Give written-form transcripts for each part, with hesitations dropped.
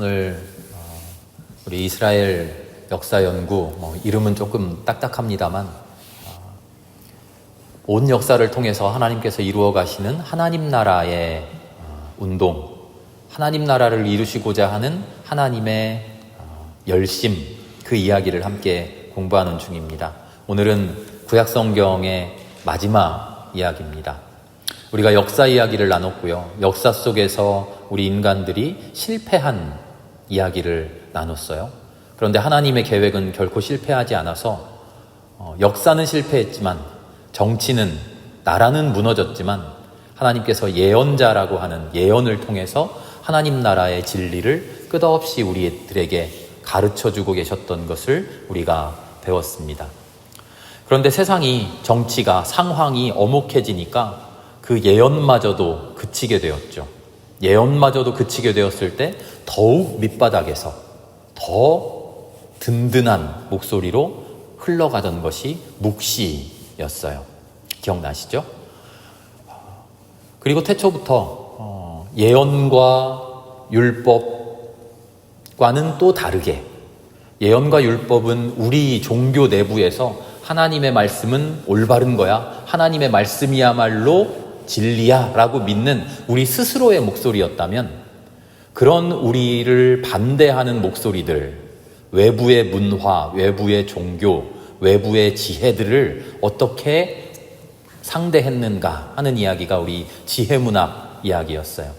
오늘 우리 이스라엘 역사 연구, 이름은 조금 딱딱합니다만 온 역사를 통해서 하나님께서 이루어 가시는 하나님 나라의 운동, 하나님 나라를 이루시고자 하는 하나님의 열심, 그 이야기를 함께 공부하는 중입니다. 오늘은 구약성경의 마지막 이야기입니다. 우리가 역사 이야기를 나눴고요. 역사 속에서 우리 인간들이 실패한 이야기를 나눴어요. 그런데 하나님의 계획은 결코 실패하지 않아서 역사는 실패했지만, 정치는, 나라는 무너졌지만 하나님께서 예언자라고 하는 예언을 통해서 하나님 나라의 진리를 끝없이 우리들에게 가르쳐주고 계셨던 것을 우리가 배웠습니다. 그런데 세상이, 정치가, 상황이 엄혹해지니까 그 예언마저도 그치게 되었죠. 예언마저도 그치게 되었을 때 더욱 밑바닥에서 더 든든한 목소리로 흘러가던 것이 묵시였어요. 기억나시죠? 그리고 태초부터 예언과 율법과는 또 다르게, 예언과 율법은 우리 종교 내부에서 하나님의 말씀은 올바른 거야, 하나님의 말씀이야말로 진리야 라고 믿는 우리 스스로의 목소리였다면, 그런 우리를 반대하는 목소리들, 외부의 문화, 외부의 종교, 외부의 지혜들을 어떻게 상대했는가 하는 이야기가 우리 지혜문학 이야기였어요.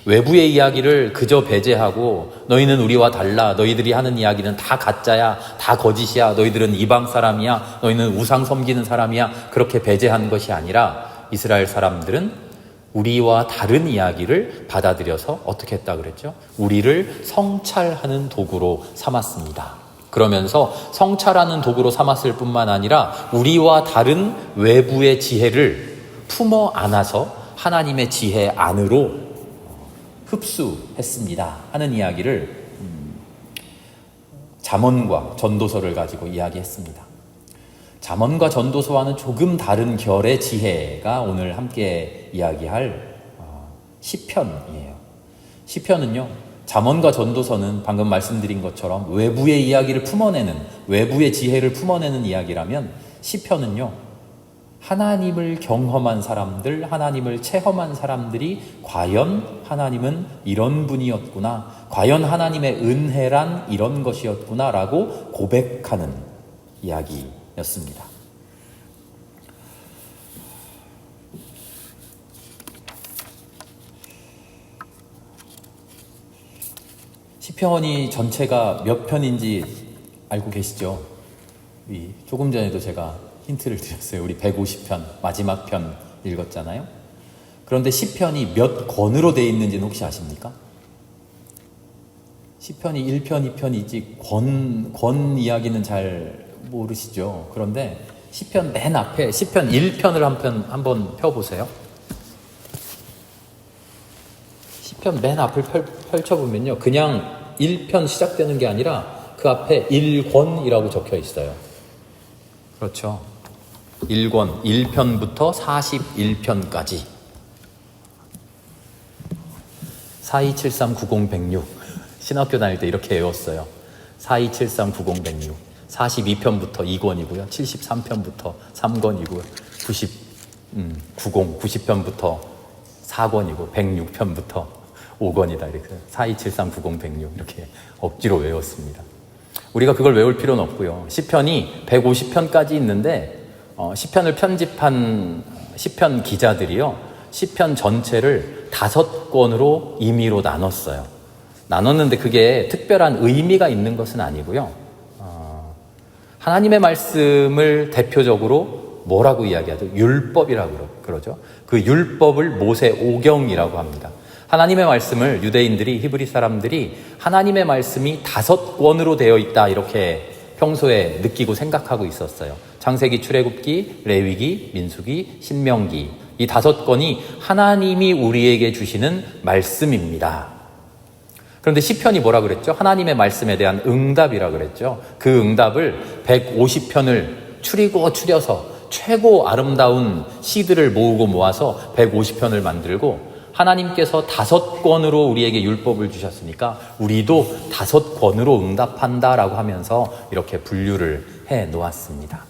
외부의 이야기를 그저 배제하고 너희는 우리와 달라, 너희들이 하는 이야기는 다 가짜야, 다 거짓이야, 너희들은 이방 사람이야, 너희는 우상 섬기는 사람이야, 그렇게 배제한 것이 아니라 이스라엘 사람들은 우리와 다른 이야기를 받아들여서 어떻게 했다 그랬죠? 우리를 성찰하는 도구로 삼았습니다. 그러면서 성찰하는 도구로 삼았을 뿐만 아니라 우리와 다른 외부의 지혜를 품어 안아서 하나님의 지혜 안으로 흡수했습니다 하는 이야기를 잠언과 전도서를 가지고 이야기했습니다. 잠언과 전도서와는 조금 다른 결의 지혜가 오늘 함께 이야기할 시편이에요. 시편은요, 잠언과 전도서는 방금 말씀드린 것처럼 외부의 이야기를 품어내는, 외부의 지혜를 품어내는 이야기라면, 시편은요, 하나님을 경험한 사람들, 하나님을 체험한 사람들이 과연 하나님은 이런 분이었구나, 과연 하나님의 은혜란 이런 것이었구나 라고 고백하는 이야기였습니다. 시편이 전체가 몇 편인지 알고 계시죠? 조금 전에도 제가 힌트를 드렸어요. 우리 150편, 마지막 편 읽었잖아요. 그런데 시편이 몇 권으로 되어 있는지는 혹시 아십니까? 시편이 1편, 2편이지 권 이야기는 잘 모르시죠? 그런데 시편 맨 앞에 시편 1편을 한번 펴보세요. 시편 맨 앞을 펼쳐보면요, 그냥 1편 시작되는 게 아니라 그 앞에 1권이라고 적혀 있어요. 그렇죠. 1권, 1편부터 41편까지. 42739016 신학교 다닐 때 이렇게 외웠어요. 42739016 42편부터 2권이고요 73편부터 3권이고요 90편부터 4권이고 106편부터 5권이다. 이렇게 42739016 이렇게 억지로 외웠습니다. 우리가 그걸 외울 필요는 없고요. 시편이 150편까지 있는데 시편을 편집한 시편 기자들이요, 시편 전체를 5권으로 임의로 나눴어요. 나눴는데 그게 특별한 의미가 있는 것은 아니고요. 하나님의 말씀을 대표적으로 뭐라고 이야기하죠? 율법이라고 그러죠. 그 율법을 모세 오경이라고 합니다. 하나님의 말씀을 유대인들이, 히브리 사람들이 하나님의 말씀이 5권으로 되어 있다 이렇게 평소에 느끼고 생각하고 있었어요. 창세기, 출애굽기, 레위기, 민수기, 신명기, 이 5권이 하나님이 우리에게 주시는 말씀입니다. 그런데 시편이 뭐라 그랬죠? 하나님의 말씀에 대한 응답이라 그랬죠. 그 응답을 150편을 추려서 최고 아름다운 시들을 모으고 모아서 150편을 만들고 하나님께서 5권으로 우리에게 율법을 주셨으니까 우리도 5권으로 응답한다라고 하면서 이렇게 분류를 해 놓았습니다.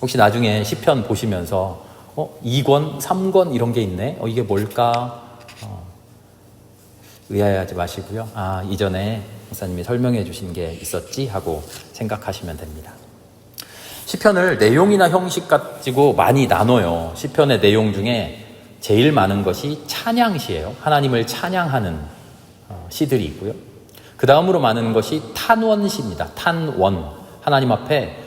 혹시 나중에 시편 보시면서 2권, 3권 이런 게 있네? 이게 뭘까? 의아해하지 마시고요. 이전에 목사님이 설명해 주신 게 있었지 하고 생각하시면 됩니다. 시편을 내용이나 형식 가지고 많이 나눠요. 시편의 내용 중에 제일 많은 것이 찬양시예요. 하나님을 찬양하는 시들이 있고요. 그 다음으로 많은 것이 탄원시입니다. 탄원. 하나님 앞에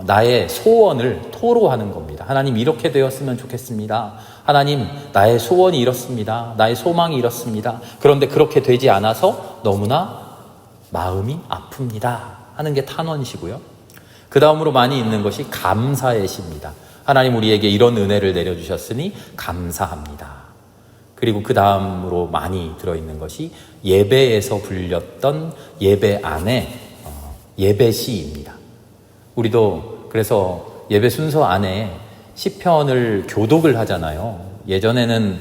나의 소원을 토로하는 겁니다. 하나님 이렇게 되었으면 좋겠습니다. 하나님 나의 소원이 이렇습니다. 나의 소망이 이렇습니다. 그런데 그렇게 되지 않아서 너무나 마음이 아픕니다 하는 게 탄원시고요. 그 다음으로 많이 있는 것이 감사의 시입니다. 하나님 우리에게 이런 은혜를 내려주셨으니 감사합니다. 그리고 그 다음으로 많이 들어있는 것이 예배에서 불렸던 예배 안에 예배시입니다. 우리도 그래서 예배 순서 안에 시편을 교독을 하잖아요. 예전에는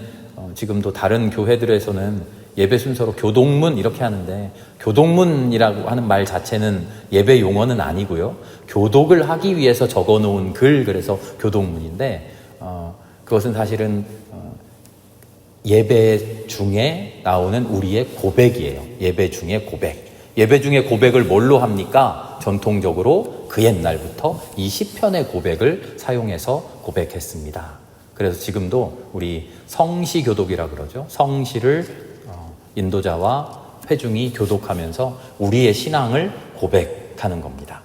지금도 다른 교회들에서는 예배 순서로 교독문 이렇게 하는데, 교독문이라고 하는 말 자체는 예배 용어는 아니고요. 교독을 하기 위해서 적어놓은 글, 그래서 교독문인데 그것은 사실은 예배 중에 나오는 우리의 고백이에요. 예배 중에 고백. 예배 중에 고백을 뭘로 합니까? 전통적으로 그 옛날부터 이 시편의 고백을 사용해서 고백했습니다. 그래서 지금도 우리 성시 교독이라 그러죠. 성시를 인도자와 회중이 교독하면서 우리의 신앙을 고백하는 겁니다.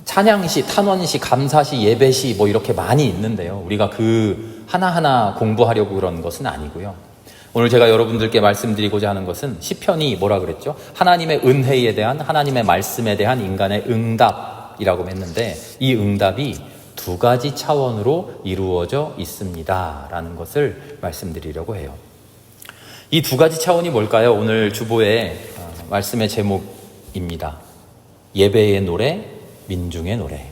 찬양시, 탄원시, 감사시, 예배시 이렇게 많이 있는데요. 우리가 그 하나하나 공부하려고 그런 것은 아니고요. 오늘 제가 여러분들께 말씀드리고자 하는 것은 시편이 뭐라 그랬죠? 하나님의 은혜에 대한, 하나님의 말씀에 대한 인간의 응답이라고 했는데, 이 응답이 2가지 차원으로 이루어져 있습니다 라는 것을 말씀드리려고 해요. 이 2가지 차원이 뭘까요? 오늘 주보의 말씀의 제목입니다. 예배의 노래, 민중의 노래.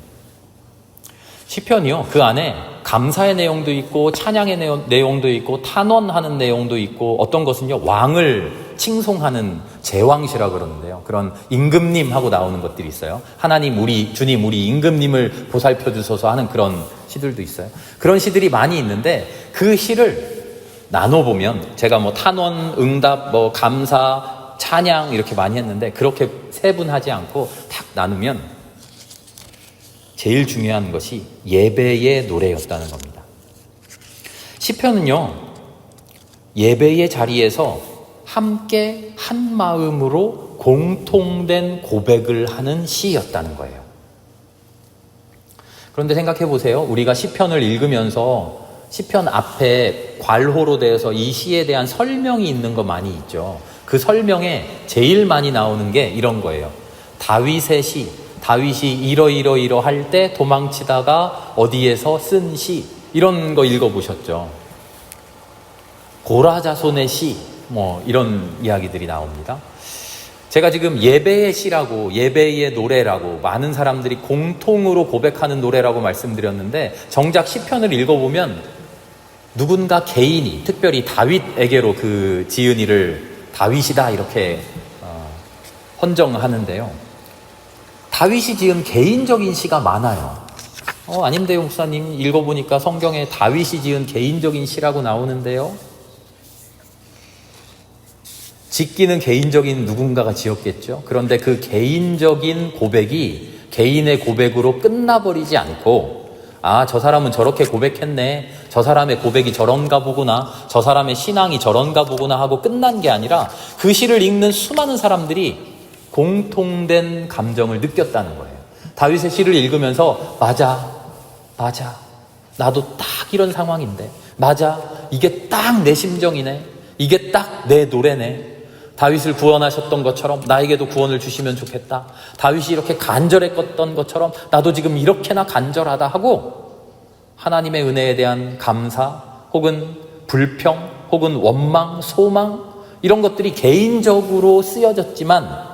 시편이요, 그 안에 감사의 내용도 있고 찬양의 내용도 있고 탄원하는 내용도 있고, 어떤 것은요 왕을 칭송하는 제왕시라 그러는데요, 그런 임금님하고 나오는 것들이 있어요. 하나님 주님 우리 임금님을 보살펴 주소서 하는 그런 시들도 있어요. 그런 시들이 많이 있는데, 그 시를 나눠보면, 제가 탄원, 응답, 감사, 찬양 이렇게 많이 했는데, 그렇게 세분하지 않고 딱 나누면 제일 중요한 것이 예배의 노래였다는 겁니다. 시편은요, 예배의 자리에서 함께 한 마음으로 공통된 고백을 하는 시였다는 거예요. 그런데 생각해 보세요. 우리가 시편을 읽으면서 시편 앞에 괄호로 되어서 이 시에 대한 설명이 있는 거 많이 있죠. 그 설명에 제일 많이 나오는 게 이런 거예요. 다윗의 시, 다윗이 이러 할 때 도망치다가 어디에서 쓴 시, 이런 거 읽어보셨죠. 고라 자손의 시, 이런 이야기들이 나옵니다. 제가 지금 예배의 시라고, 예배의 노래라고, 많은 사람들이 공통으로 고백하는 노래라고 말씀드렸는데, 정작 시편을 읽어보면 누군가 개인이, 특별히 다윗에게로 그 지은이를 다윗이다 이렇게 헌정하는데요, 다윗이 지은 개인적인 시가 많아요. 아닌데요 목사님, 읽어보니까 성경에 다윗이 지은 개인적인 시라고 나오는데요. 짓기는 개인적인 누군가가 지었겠죠. 그런데 그 개인적인 고백이 개인의 고백으로 끝나버리지 않고, 저 사람은 저렇게 고백했네, 저 사람의 고백이 저런가 보구나, 저 사람의 신앙이 저런가 보구나 하고 끝난 게 아니라, 그 시를 읽는 수많은 사람들이 공통된 감정을 느꼈다는 거예요. 다윗의 시를 읽으면서 맞아, 나도 딱 이런 상황인데, 맞아, 이게 딱 내 심정이네, 이게 딱 내 노래네, 다윗을 구원하셨던 것처럼 나에게도 구원을 주시면 좋겠다, 다윗이 이렇게 간절했던 것처럼 나도 지금 이렇게나 간절하다 하고, 하나님의 은혜에 대한 감사 혹은 불평 혹은 원망, 소망, 이런 것들이 개인적으로 쓰여졌지만,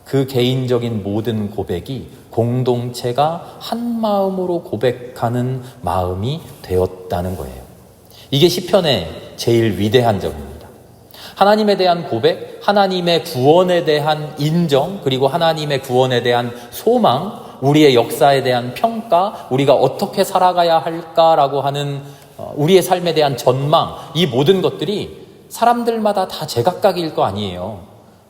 그 개인적인 모든 고백이 공동체가 한 마음으로 고백하는 마음이 되었다는 거예요. 이게 시편의 제일 위대한 점입니다. 하나님에 대한 고백, 하나님의 구원에 대한 인정, 그리고 하나님의 구원에 대한 소망, 우리의 역사에 대한 평가, 우리가 어떻게 살아가야 할까라고 하는 우리의 삶에 대한 전망, 이 모든 것들이 사람들마다 다 제각각일 거 아니에요.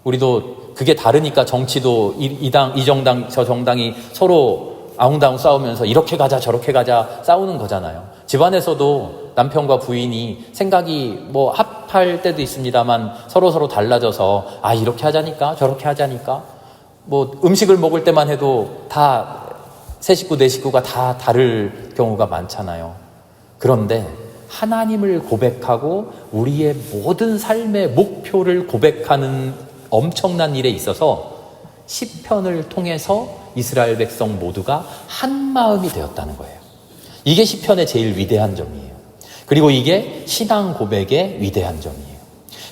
우리도 그게 다르니까 정치도 이 정당 저 정당이 서로 아웅다웅 싸우면서 이렇게 가자 저렇게 가자 싸우는 거잖아요. 집안에서도 남편과 부인이 생각이 뭐 합할 때도 있습니다만 서로 달라져서 이렇게 하자니까 저렇게 하자니까 뭐 음식을 먹을 때만 해도 다 세 식구 네 식구가 다 다를 경우가 많잖아요. 그런데 하나님을 고백하고 우리의 모든 삶의 목표를 고백하는 엄청난 일에 있어서 시편을 통해서 이스라엘 백성 모두가 한 마음이 되었다는 거예요. 이게 시편의 제일 위대한 점이에요. 그리고 이게 신앙 고백의 위대한 점이에요.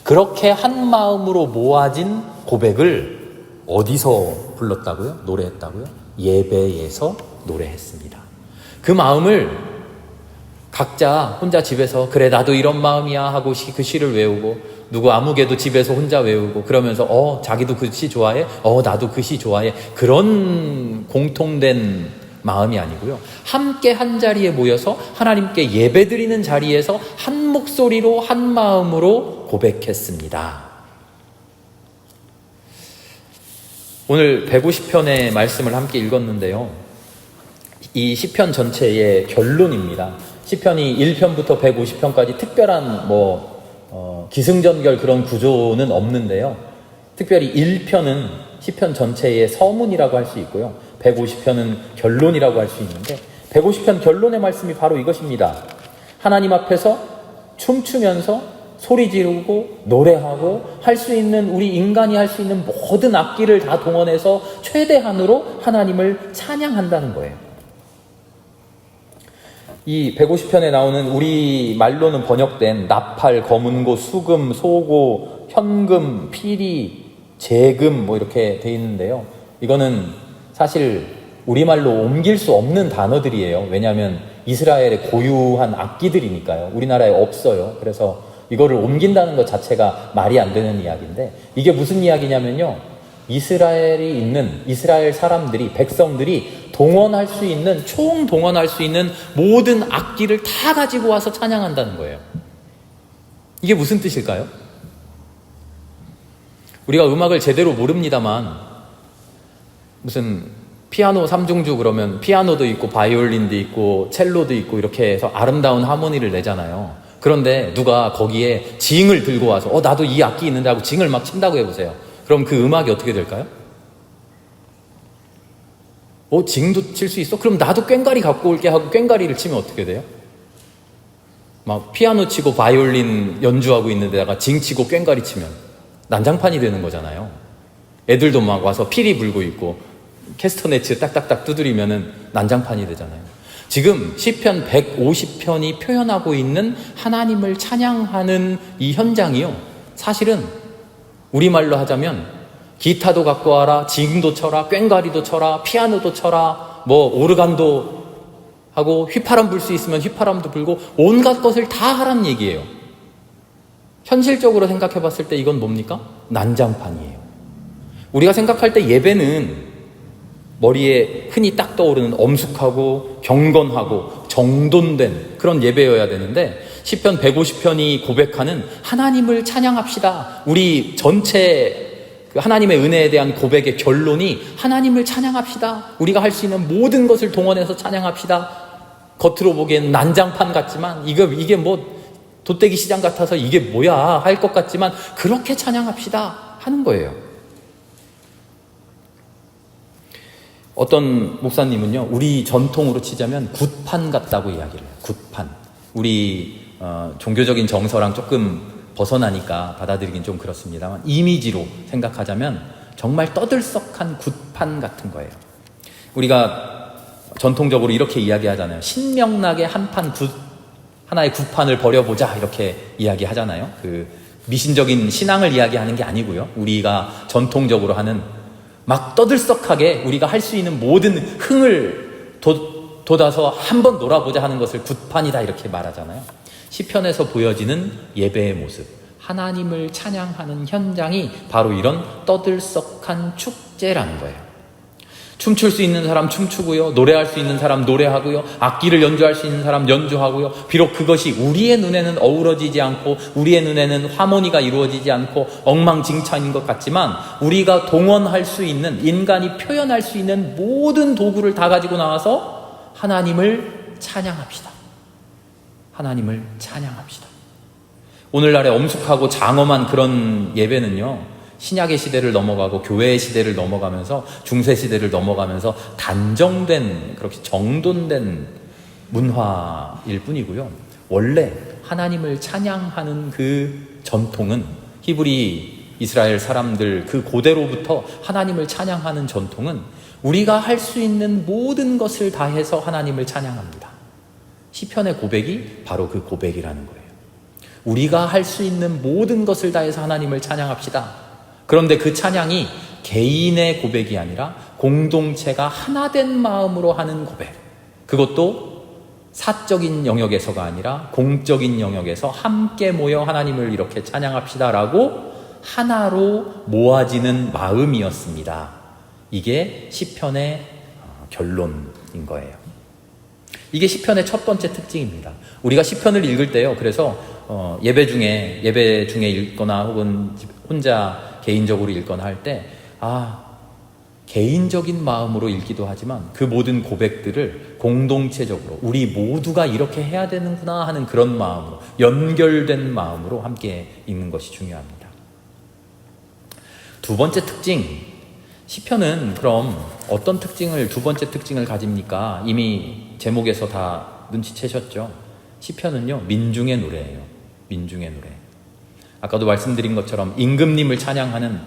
그렇게 한 마음으로 모아진 고백을 어디서 불렀다고요? 노래했다고요? 예배에서 노래했습니다. 그 마음을 각자 혼자 집에서 그래 나도 이런 마음이야 하고 그 시를 외우고 누구 아무개도 집에서 혼자 외우고 그러면서 자기도 그 시 좋아해? 나도 그 시 좋아해. 그런 공통된 마음이 아니고요. 함께 한 자리에 모여서 하나님께 예배드리는 자리에서 한 목소리로 한 마음으로 고백했습니다. 오늘 150편의 말씀을 함께 읽었는데요. 이 시편 전체의 결론입니다. 시편이 1편부터 150편까지 특별한 기승전결 그런 구조는 없는데요. 특별히 1편은 시편 전체의 서문이라고 할 수 있고요. 150편은 결론이라고 할 수 있는데 150편 결론의 말씀이 바로 이것입니다. 하나님 앞에서 춤추면서 소리 지르고 노래하고 할 수 있는 우리 인간이 할 수 있는 모든 악기를 다 동원해서 최대한으로 하나님을 찬양한다는 거예요. 이 150편에 나오는 우리 말로는 번역된 나팔, 검은고, 수금, 소고, 현금, 피리, 재금 이렇게 돼 있는데요. 이거는 사실 우리말로 옮길 수 없는 단어들이에요. 왜냐하면 이스라엘의 고유한 악기들이니까요. 우리나라에 없어요. 그래서 이거를 옮긴다는 것 자체가 말이 안 되는 이야기인데 이게 무슨 이야기냐면요. 이스라엘이 있는 이스라엘 사람들이 백성들이 동원할 수 있는 총동원할 수 있는 모든 악기를 다 가지고 와서 찬양한다는 거예요. 이게 무슨 뜻일까요? 우리가 음악을 제대로 모릅니다만 무슨 피아노 3중주 그러면 피아노도 있고 바이올린도 있고 첼로도 있고 이렇게 해서 아름다운 하모니를 내잖아요. 그런데 누가 거기에 징을 들고 와서 나도 이 악기 있는데 하고 징을 막 친다고 해보세요. 그럼 그 음악이 어떻게 될까요? 징도 칠 수 있어? 그럼 나도 꽹과리 갖고 올게 하고 꽹과리를 치면 어떻게 돼요? 막 피아노 치고 바이올린 연주하고 있는데다가 징 치고 꽹과리 치면 난장판이 되는 거잖아요. 애들도 막 와서 피리 불고 있고 캐스터네츠 딱딱딱 두드리면은 난장판이 되잖아요. 지금 시편 150편이 표현하고 있는 하나님을 찬양하는 이 현장이요. 사실은 우리말로 하자면 기타도 갖고 와라, 징도 쳐라, 꽹과리도 쳐라, 피아노도 쳐라, 오르간도 하고 휘파람 불 수 있으면 휘파람도 불고 온갖 것을 다 하라는 얘기예요. 현실적으로 생각해 봤을 때 이건 뭡니까? 난장판이에요. 우리가 생각할 때 예배는 머리에 흔히 딱 떠오르는 엄숙하고 경건하고 정돈된 그런 예배여야 되는데 시편 150편이 고백하는 하나님을 찬양합시다. 우리 전체 하나님의 은혜에 대한 고백의 결론이 하나님을 찬양합시다. 우리가 할 수 있는 모든 것을 동원해서 찬양합시다. 겉으로 보기엔 난장판 같지만 이게 돗대기 시장 같아서 이게 뭐야 할 것 같지만 그렇게 찬양합시다 하는 거예요. 어떤 목사님은요, 우리 전통으로 치자면 굿판 같다고 이야기를 해요. 굿판. 우리 종교적인 정서랑 조금 벗어나니까 받아들이긴 좀 그렇습니다만 이미지로 생각하자면 정말 떠들썩한 굿판 같은 거예요. 우리가 전통적으로 이렇게 이야기하잖아요. 신명나게 하나의 굿판을 벌여보자 이렇게 이야기하잖아요. 그 미신적인 신앙을 이야기하는 게 아니고요. 우리가 전통적으로 하는 막 떠들썩하게 우리가 할 수 있는 모든 흥을 돋아서 한번 놀아보자 하는 것을 굿판이다 이렇게 말하잖아요. 시편에서 보여지는 예배의 모습, 하나님을 찬양하는 현장이 바로 이런 떠들썩한 축제라는 거예요. 춤출 수 있는 사람 춤추고요, 노래할 수 있는 사람 노래하고요, 악기를 연주할 수 있는 사람 연주하고요. 비록 그것이 우리의 눈에는 어우러지지 않고 우리의 눈에는 화모니가 이루어지지 않고 엉망진창인 것 같지만, 우리가 동원할 수 있는, 인간이 표현할 수 있는 모든 도구를 다 가지고 나와서 하나님을 찬양합시다. 하나님을 찬양합시다. 오늘날의 엄숙하고 장엄한 그런 예배는요, 신약의 시대를 넘어가고 교회의 시대를 넘어가면서 중세 시대를 넘어가면서 단정된, 그렇게 정돈된 문화일 뿐이고요. 원래 하나님을 찬양하는 그 전통은, 히브리 이스라엘 사람들 그 고대로부터 하나님을 찬양하는 전통은 우리가 할 수 있는 모든 것을 다해서 하나님을 찬양합니다. 시편의 고백이 바로 그 고백이라는 거예요. 우리가 할 수 있는 모든 것을 다해서 하나님을 찬양합시다. 그런데 그 찬양이 개인의 고백이 아니라 공동체가 하나된 마음으로 하는 고백, 그것도 사적인 영역에서가 아니라 공적인 영역에서 함께 모여 하나님을 이렇게 찬양합시다라고 하나로 모아지는 마음이었습니다. 이게 시편의 결론인 거예요. 이게 시편의 첫 번째 특징입니다. 우리가 시편을 읽을 때요, 그래서 예배 중에 읽거나 혹은 혼자 개인적으로 읽거나 할 때, 개인적인 마음으로 읽기도 하지만 그 모든 고백들을 공동체적으로 우리 모두가 이렇게 해야 되는구나 하는 그런 마음으로, 연결된 마음으로 함께 읽는 것이 중요합니다. 두 번째 특징, 시편은 그럼 어떤 특징을, 두 번째 특징을 가집니까? 이미 제목에서 다 눈치채셨죠? 시편은요, 민중의 노래예요. 민중의 노래. 아까도 말씀드린 것처럼 임금님을 찬양하는,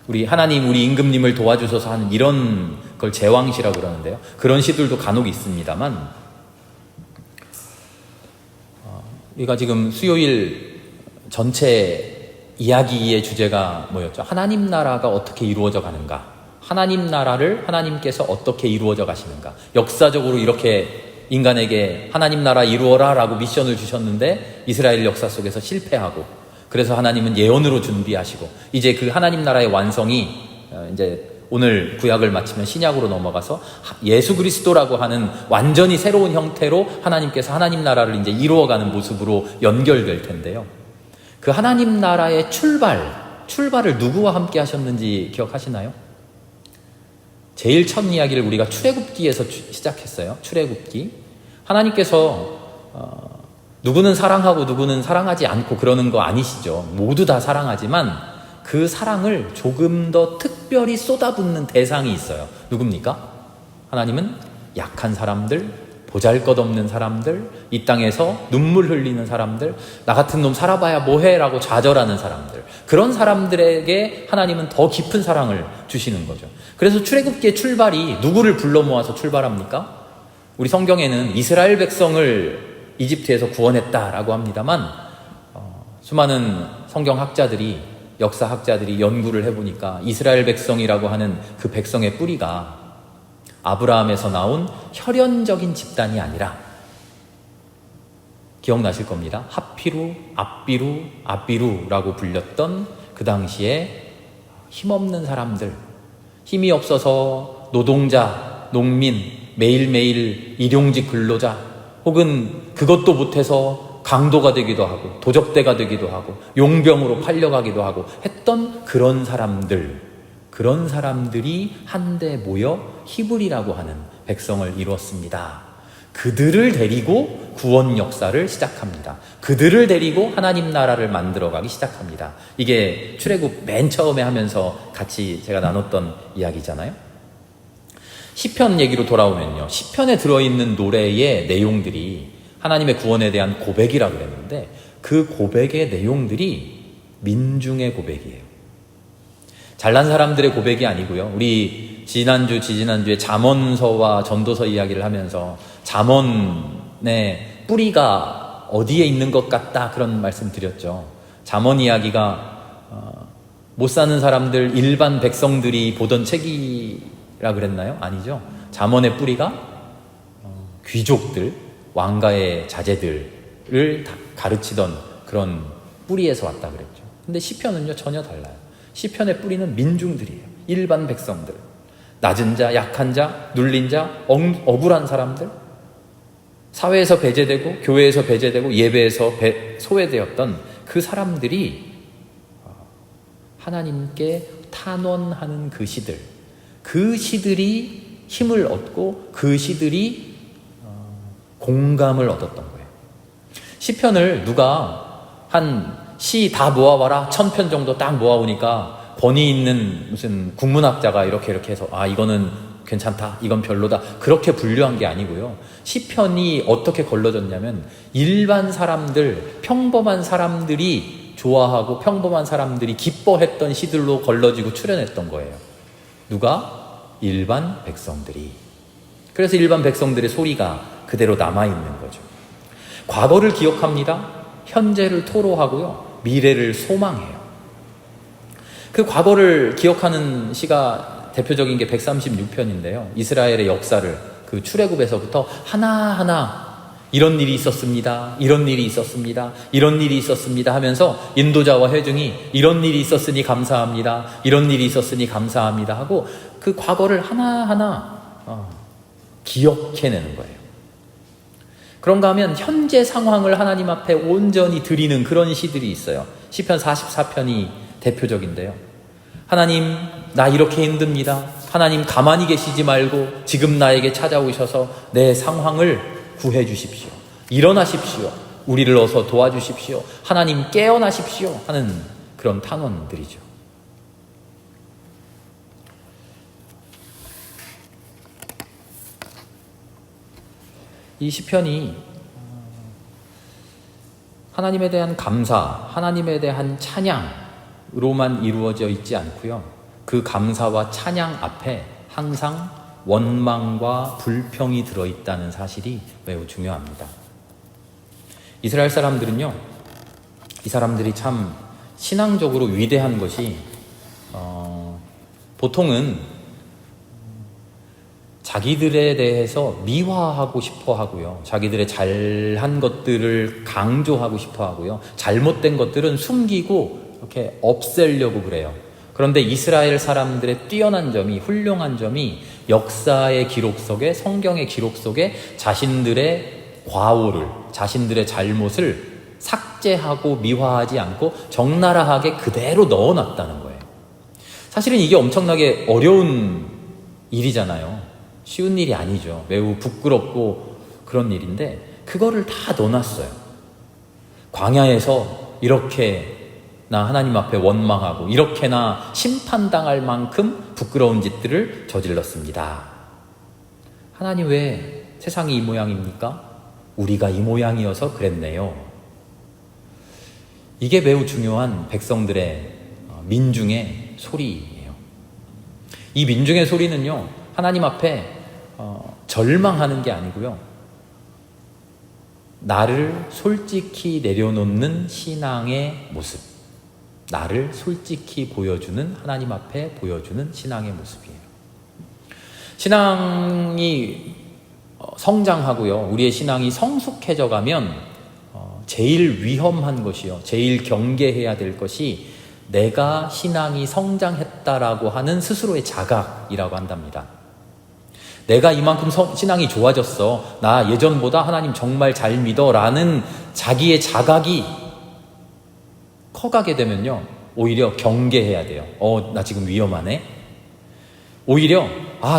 우리 하나님, 우리 임금님을 도와주셔서 하는 이런 걸 제왕시라고 그러는데요. 그런 시들도 간혹 있습니다만, 우리가 지금 수요일 전체 이야기의 주제가 뭐였죠? 하나님 나라가 어떻게 이루어져 가는가? 하나님 나라를 하나님께서 어떻게 이루어져 가시는가? 역사적으로 이렇게 인간에게 하나님 나라 이루어라 라고 미션을 주셨는데 이스라엘 역사 속에서 실패하고, 그래서 하나님은 예언으로 준비하시고, 이제 그 하나님 나라의 완성이 이제 오늘 구약을 마치면 신약으로 넘어가서 예수 그리스도라고 하는 완전히 새로운 형태로 하나님께서 하나님 나라를 이제 이루어가는 모습으로 연결될 텐데요. 그 하나님 나라의 출발을 누구와 함께 하셨는지 기억하시나요? 제일 첫 이야기를 우리가 출애굽기에서 시작했어요. 출애굽기. 하나님께서 누구는 사랑하고 누구는 사랑하지 않고 그러는 거 아니시죠. 모두 다 사랑하지만 그 사랑을 조금 더 특별히 쏟아붓는 대상이 있어요. 누굽니까? 하나님은 약한 사람들, 보잘것없는 사람들, 이 땅에서 눈물 흘리는 사람들, 나 같은 놈 살아봐야 뭐해 라고 좌절하는 사람들, 그런 사람들에게 하나님은 더 깊은 사랑을 주시는 거죠. 그래서 출애굽기의 출발이 누구를 불러 모아서 출발합니까? 우리 성경에는 이스라엘 백성을 이집트에서 구원했다라고 합니다만, 수많은 성경학자들이, 역사학자들이 연구를 해보니까 이스라엘 백성이라고 하는 그 백성의 뿌리가 아브라함에서 나온 혈연적인 집단이 아니라, 기억나실 겁니다. 핫피루, 아비루라고 불렸던 그 당시에 힘없는 사람들, 힘이 없어서 노동자, 농민, 매일매일 일용직 근로자, 혹은 그것도 못해서 강도가 되기도 하고 도적대가 되기도 하고 용병으로 팔려가기도 하고 했던 그런 사람들이 한데 모여 히브리라고 하는 백성을 이루었습니다. 그들을 데리고 구원 역사를 시작합니다. 그들을 데리고 하나님 나라를 만들어가기 시작합니다. 이게 출애굽 맨 처음에 하면서 같이 제가 나눴던 이야기잖아요. 시편 얘기로 돌아오면요, 시편에 들어있는 노래의 내용들이 하나님의 구원에 대한 고백이라고 그랬는데, 그 고백의 내용들이 민중의 고백이에요. 잘난 사람들의 고백이 아니고요. 우리 지지난주에 잠언서와 전도서 이야기를 하면서 잠언의 뿌리가 어디에 있는 것 같다, 그런 말씀 드렸죠. 잠언 이야기가 못 사는 사람들, 일반 백성들이 보던 책이라 그랬나요? 아니죠. 잠언의 뿌리가 귀족들, 왕가의 자제들을 가르치던 그런 뿌리에서 왔다 그랬죠. 근데 시편은요 전혀 달라요. 시편의 뿌리는 민중들이에요. 일반 백성들, 낮은 자, 약한 자, 눌린 자, 억울한 사람들, 사회에서 배제되고 교회에서 배제되고 예배에서 소외되었던 그 사람들이 하나님께 탄원하는 그 시들이 힘을 얻고 그 시들이 공감을 얻었던 거예요. 시편을 누가 한 시 다 모아와라 1000편 정도 딱 모아오니까 권위 있는 무슨 국문학자가 이렇게 해서 이거는 괜찮다, 이건 별로다, 그렇게 분류한 게 아니고요. 시편이 어떻게 걸러졌냐면 일반 사람들, 평범한 사람들이 좋아하고 평범한 사람들이 기뻐했던 시들로 걸러지고 출현했던 거예요. 누가? 일반 백성들이. 그래서 일반 백성들의 소리가 그대로 남아있는 거죠. 과거를 기억합니다. 현재를 토로하고요. 미래를 소망해요. 그 과거를 기억하는 시가 대표적인 게 136편인데요. 이스라엘의 역사를 그 출애굽에서부터 하나하나 이런 일이 있었습니다. 이런 일이 있었습니다. 이런 일이 있었습니다 하면서 인도자와 회중이 이런 일이 있었으니 감사합니다. 이런 일이 있었으니 감사합니다 하고 그 과거를 하나하나 기억해내는 거예요. 그런가 하면 현재 상황을 하나님 앞에 온전히 드리는 그런 시들이 있어요. 시편 44편이 대표적인데요. 하나님, 나 이렇게 힘듭니다. 하나님 가만히 계시지 말고 지금 나에게 찾아오셔서 내 상황을 구해 주십시오. 일어나십시오. 우리를 어서 도와주십시오. 하나님 깨어나십시오 하는 그런 탄원들이죠. 이 시편이 하나님에 대한 감사, 하나님에 대한 찬양으로만 이루어져 있지 않고요. 그 감사와 찬양 앞에 항상 원망과 불평이 들어있다는 사실이 매우 중요합니다. 이스라엘 사람들은요, 이 사람들이 참 신앙적으로 위대한 것이 보통은 자기들에 대해서 미화하고 싶어 하고요. 자기들의 잘한 것들을 강조하고 싶어 하고요. 잘못된 것들은 숨기고 이렇게 없애려고 그래요. 그런데 이스라엘 사람들의 뛰어난 점이, 훌륭한 점이 역사의 기록 속에, 성경의 기록 속에 자신들의 과오를, 자신들의 잘못을 삭제하고 미화하지 않고 적나라하게 그대로 넣어놨다는 거예요. 사실은 이게 엄청나게 어려운 일이잖아요. 쉬운 일이 아니죠. 매우 부끄럽고 그런 일인데 그거를 다 넣어놨어요. 광야에서 이렇게나 하나님 앞에 원망하고 이렇게나 심판당할 만큼 부끄러운 짓들을 저질렀습니다. 하나님 왜 세상이 이 모양입니까? 우리가 이 모양이어서 그랬네요. 이게 매우 중요한 백성들의 민중의 소리예요. 이 민중의 소리는요, 하나님 앞에 절망하는 게 아니고요, 나를 솔직히 내려놓는 신앙의 모습, 나를 솔직히 보여주는, 하나님 앞에 보여주는 신앙의 모습이에요. 신앙이 성장하고요, 우리의 신앙이 성숙해져 가면 제일 위험한 것이요, 제일 경계해야 될 것이 내가 신앙이 성장했다라고 하는 스스로의 자각이라고 한답니다. 내가 이만큼 신앙이 좋아졌어, 나 예전보다 하나님 정말 잘 믿어 라는 자기의 자각이 커가게 되면요, 오히려 경계해야 돼요. 나 지금 위험하네. 오히려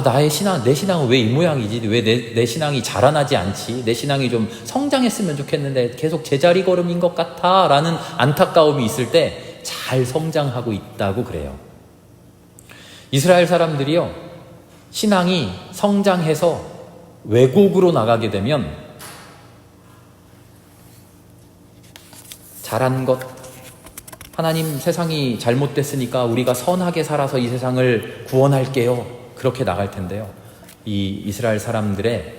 나의 신앙, 내 신앙은 왜 이 모양이지? 왜 내 신앙이 자라나지 않지? 내 신앙이 좀 성장했으면 좋겠는데 계속 제자리 걸음인 것 같아 라는 안타까움이 있을 때 잘 성장하고 있다고 그래요. 이스라엘 사람들이요, 신앙이 성장해서 왜곡으로 나가게 되면 잘한 것, 하나님 세상이 잘못됐으니까 우리가 선하게 살아서 이 세상을 구원할게요, 그렇게 나갈 텐데요, 이 이스라엘 사람들의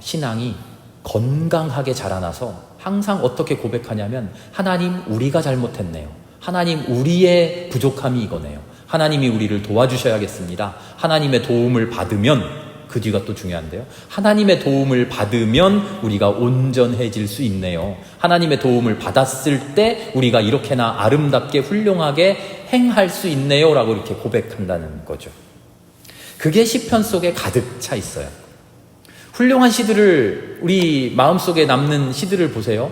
신앙이 건강하게 자라나서 항상 어떻게 고백하냐면, 하나님 우리가 잘못했네요, 하나님 우리의 부족함이 이거네요, 하나님이 우리를 도와주셔야겠습니다, 하나님의 도움을 받으면 그 뒤가 또 중요한데요. 하나님의 도움을 받으면 우리가 온전해질 수 있네요. 하나님의 도움을 받았을 때 우리가 이렇게나 아름답게 훌륭하게 행할 수 있네요 라고 이렇게 고백한다는 거죠. 그게 시편 속에 가득 차 있어요. 훌륭한 시들을, 우리 마음속에 남는 시들을 보세요.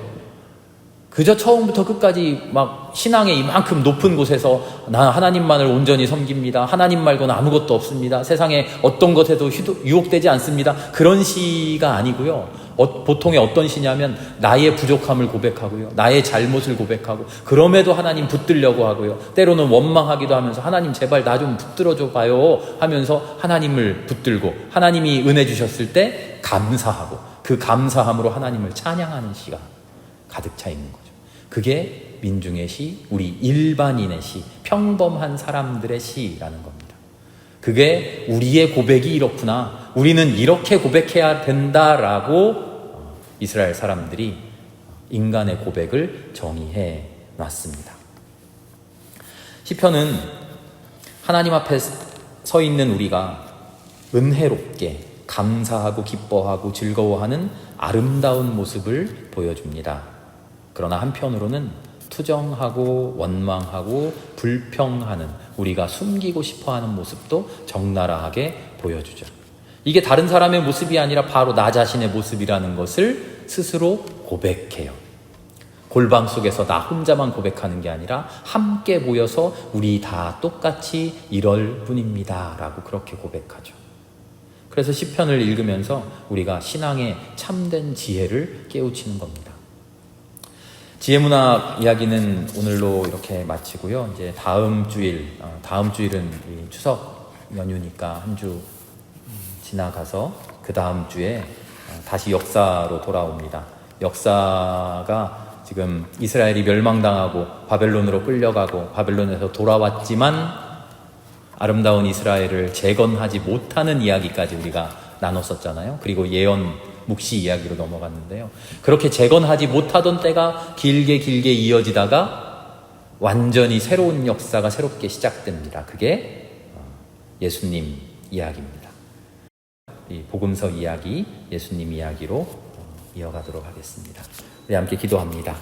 그저 처음부터 끝까지 막 신앙의 이만큼 높은 곳에서 나 하나님만을 온전히 섬깁니다. 하나님 말고는 아무것도 없습니다. 세상에 어떤 것에도 유혹되지 않습니다. 그런 시가 아니고요. 보통의 어떤 시냐면 나의 부족함을 고백하고요. 나의 잘못을 고백하고 그럼에도 하나님 붙들려고 하고요. 때로는 원망하기도 하면서 하나님 제발 나 좀 붙들어줘 봐요 하면서 하나님을 붙들고 하나님이 은혜 주셨을 때 감사하고 그 감사함으로 하나님을 찬양하는 시가 가득 차 있는 거죠. 그게 민중의 시, 우리 일반인의 시, 평범한 사람들의 시라는 겁니다. 그게 우리의 고백이 이렇구나, 우리는 이렇게 고백해야 된다라고 이스라엘 사람들이 인간의 고백을 정의해 놨습니다. 시편은 하나님 앞에 서 있는 우리가 은혜롭게 감사하고 기뻐하고 즐거워하는 아름다운 모습을 보여줍니다. 그러나 한편으로는 투정하고 원망하고 불평하는, 우리가 숨기고 싶어하는 모습도 적나라하게 보여주죠. 이게 다른 사람의 모습이 아니라 바로 나 자신의 모습이라는 것을 스스로 고백해요. 골방 속에서 나 혼자만 고백하는 게 아니라 함께 모여서 우리 다 똑같이 이럴 뿐입니다 라고 그렇게 고백하죠. 그래서 시편을 읽으면서 우리가 신앙의 참된 지혜를 깨우치는 겁니다. 지혜문학 이야기는 오늘로 이렇게 마치고요. 이제 다음 주일은 추석 연휴니까 한 주 지나가서 그 다음 주에 다시 역사로 돌아옵니다. 역사가 지금 이스라엘이 멸망당하고 바벨론으로 끌려가고 바벨론에서 돌아왔지만 아름다운 이스라엘을 재건하지 못하는 이야기까지 우리가 나눴었잖아요. 그리고 예언 묵시 이야기로 넘어갔는데요. 그렇게 재건하지 못하던 때가 길게 이어지다가 완전히 새로운 역사가 새롭게 시작됩니다. 그게 예수님 이야기입니다. 이 복음서 이야기, 예수님 이야기로 이어가도록 하겠습니다. 우리 함께 기도합니다.